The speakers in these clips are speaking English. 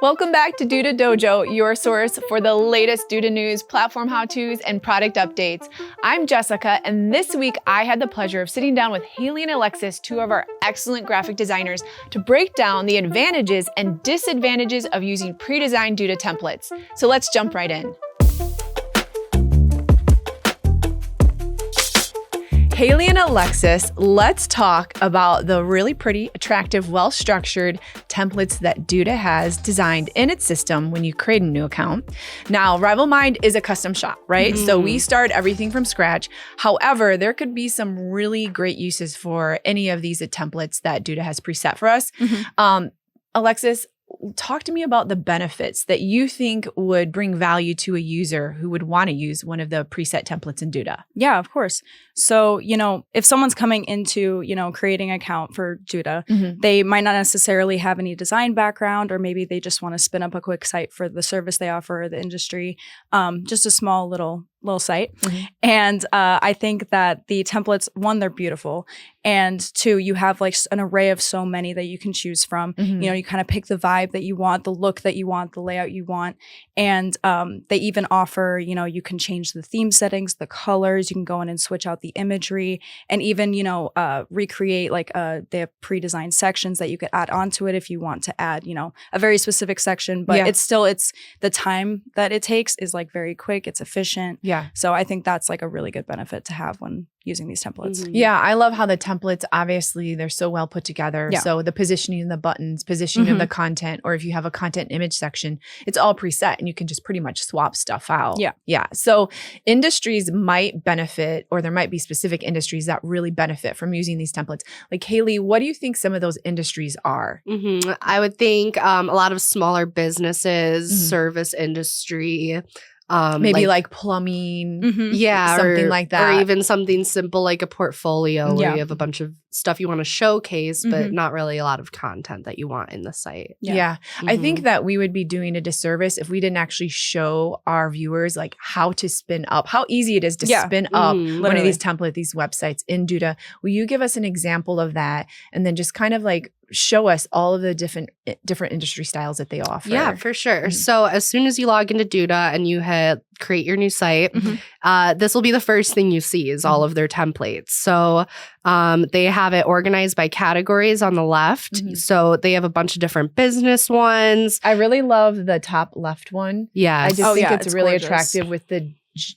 Welcome back to Duda Dojo, your source for the latest Duda news, platform how-tos, and product updates. I'm Jessica, and this week I had the pleasure of sitting down with Haley and Alexis, two of our excellent graphic designers, to break down the advantages and disadvantages of using pre-designed Duda templates. So let's jump right in. Haley and Alexis, let's talk about the really pretty, attractive, well-structured templates that Duda has designed in its system when you create a new account. Now, RivalMind is a custom shop, right? Mm-hmm. So we start everything from scratch. However, there could be some really great uses for any of these templates that Duda has preset for us. Mm-hmm. Alexis, talk to me about the benefits that you think would bring value to a user who would want to use one of the preset templates in Duda. Yeah, of course. So, if someone's coming into, creating an account for Duda, mm-hmm. they might not necessarily have any design background, or maybe they just want to spin up a quick site for the service they offer, the industry, just a small little site. Mm-hmm. And I think that the templates, one, they're beautiful. And two, you have like an array of so many that you can choose from. Mm-hmm. You kind of pick the vibe that you want, the look that you want, the layout you want. And they even offer, you can change the theme settings, the colors, you can go in and switch out the imagery, and even, recreate they have pre-designed sections that you could add onto it if you want to add, a very specific section. But it's the time that it takes is like very quick, it's efficient. Yeah. So I think that's like a really good benefit to have when using these templates. Mm-hmm. Yeah, I love how the templates, obviously, they're so well put together. Yeah. So the positioning of the buttons, positioning mm-hmm. of the content, or if you have a content image section, it's all preset and you can just pretty much swap stuff out. Yeah. Yeah. So industries might benefit, or there might be specific industries that really benefit from using these templates. Like Haley, what do you think some of those industries are? Mm-hmm. I would think a lot of smaller businesses, mm-hmm. service industry, maybe like plumbing, mm-hmm. yeah, something like that. Or even something simple like a portfolio where you have a bunch of stuff you want to showcase, but mm-hmm. not really a lot of content that you want in the site. Yeah. Mm-hmm. I think that we would be doing a disservice if we didn't actually show our viewers like how to spin up, how easy it is to spin up one of these templates, these websites in Duda. Will you give us an example of that? And then just kind of like show us all of the different industry styles that they offer. Yeah, for sure. Mm-hmm. So as soon as you log into Duda and you hit create your new site, mm-hmm. This will be the first thing you see is all of their templates. So they have it organized by categories on the left. Mm-hmm. So they have a bunch of different business ones. I really love the top left one. Yeah. I just think it's really gorgeous. Attractive with the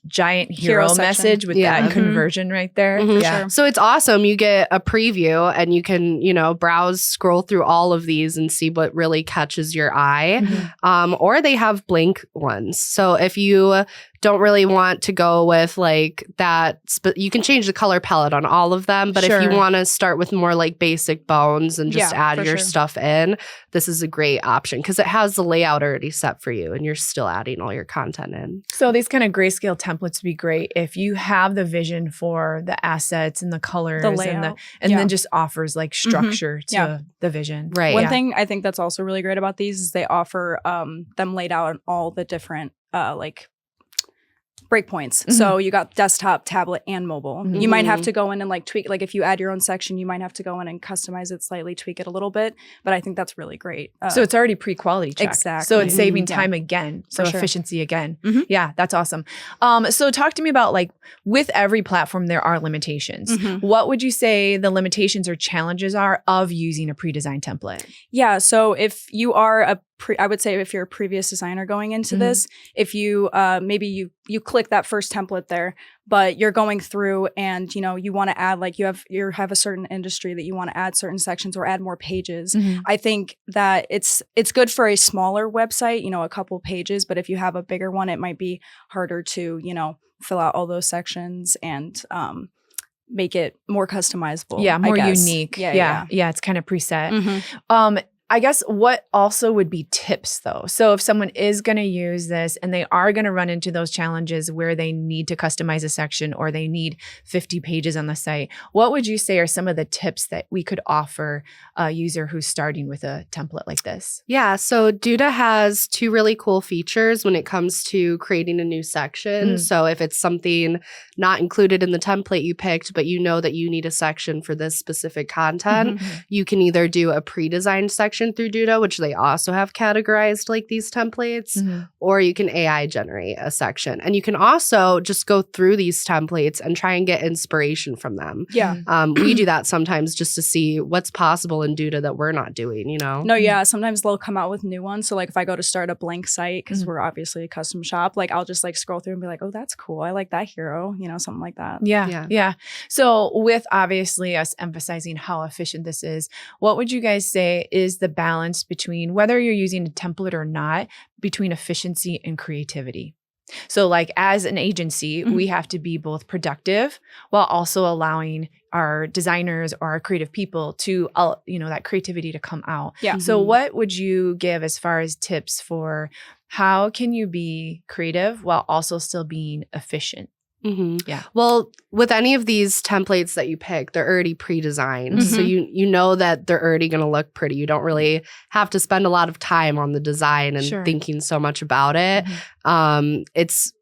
giant hero message with that mm-hmm. conversion right there. Mm-hmm. Yeah. Sure. So it's awesome. You get a preview and you can, browse, scroll through all of these and see what really catches your eye. Mm-hmm. Or they have blank ones. So if you don't really want to go with like that, you can change the color palette on all of them. But if you want to start with more like basic bones and just add your stuff in, this is a great option because it has the layout already set for you and you're still adding all your content in. So these kind of grayscale templates would be great if you have the vision for the assets and the colors, the layout, and then just offers like structure mm-hmm. to the vision. Right. One thing I think that's also really great about these is they offer them laid out on all the different breakpoints. Mm-hmm. So you got desktop, tablet, and mobile. Mm-hmm. You might have to go in and like tweak, like if you add your own section, you might have to go in and customize it slightly, tweak it a little bit. But I think that's really great. So it's already pre-quality checked. Exactly. So it's saving time again. So efficiency again. Mm-hmm. Yeah, that's awesome. So talk to me about like with every platform, there are limitations. Mm-hmm. What would you say the limitations or challenges are of using a pre-designed template? Yeah. So if you are I would say if you're a previous designer going into mm-hmm. this, if you maybe you click that first template there, but you're going through and you want to add like you have a certain industry that you want to add certain sections or add more pages. Mm-hmm. I think that it's good for a smaller website, a couple pages, but if you have a bigger one, it might be harder to fill out all those sections and make it more customizable. Yeah, more unique. Yeah, it's kind of preset. Mm-hmm. I guess what also would be tips though? So if someone is going to use this and they are going to run into those challenges where they need to customize a section or they need 50 pages on the site, what would you say are some of the tips that we could offer a user who's starting with a template like this? Yeah, so Duda has two really cool features when it comes to creating a new section. Mm. So if it's something not included in the template you picked, but you know that you need a section for this specific content, mm-hmm. you can either do a pre-designed section section through Duda, which they also have categorized like these templates, or you can AI generate a section. And you can also just go through these templates and try and get inspiration from them. Yeah. We do that sometimes just to see what's possible in Duda that we're not doing, you know? No, yeah. Sometimes they'll come out with new ones. So like if I go to start a blank site, because we're obviously a custom shop, like I'll just like scroll through and be like, oh, that's cool. I like that hero, you know, something like that. Yeah. So with obviously us emphasizing how efficient this is, what would you guys say is the balance between whether you're using a template or not, between efficiency and creativity? So like as an agency, we have to be both productive while also allowing our designers or our creative people to, that creativity to come out. Yeah. So what would you give as far as tips for how can you be creative while also still being efficient? Yeah. Well, with any of these templates that you pick, they're already pre-designed. So you know that they're already going to look pretty. You don't really have to spend a lot of time on the design and thinking so much about it. It's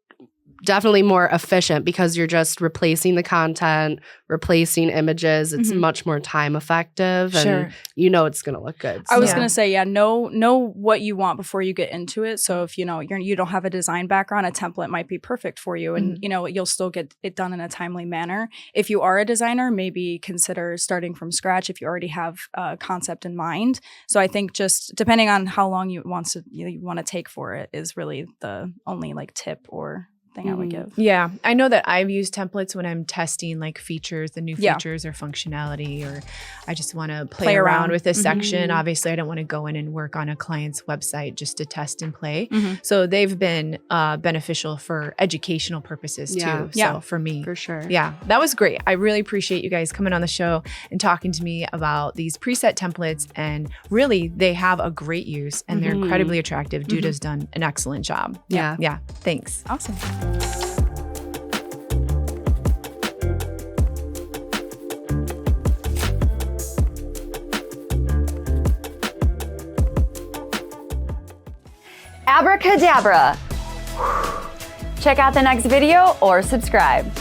definitely more efficient because you're just replacing the content, replacing images. It's much more time effective and you know it's going to look good. I was going to say, know what you want before you get into it. So if you don't have a design background, a template might be perfect for you and you'll still get it done in a timely manner. If you are a designer, maybe consider starting from scratch if you already have a concept in mind. So I think just depending on how long you want to take for it is really the only like tip or thing I would give. Yeah. I know that I've used templates when I'm testing like features, the new features or functionality, or I just want to play around with this section. Obviously, I don't want to go in and work on a client's website just to test and play. So they've been beneficial for educational purposes too. So for me. For sure. Yeah. That was great. I really appreciate you guys coming on the show and talking to me about these preset templates. And really, they have a great use and they're incredibly attractive. Duda's done an excellent job. Yeah. Thanks. Awesome. Abracadabra. Check out the next video or subscribe.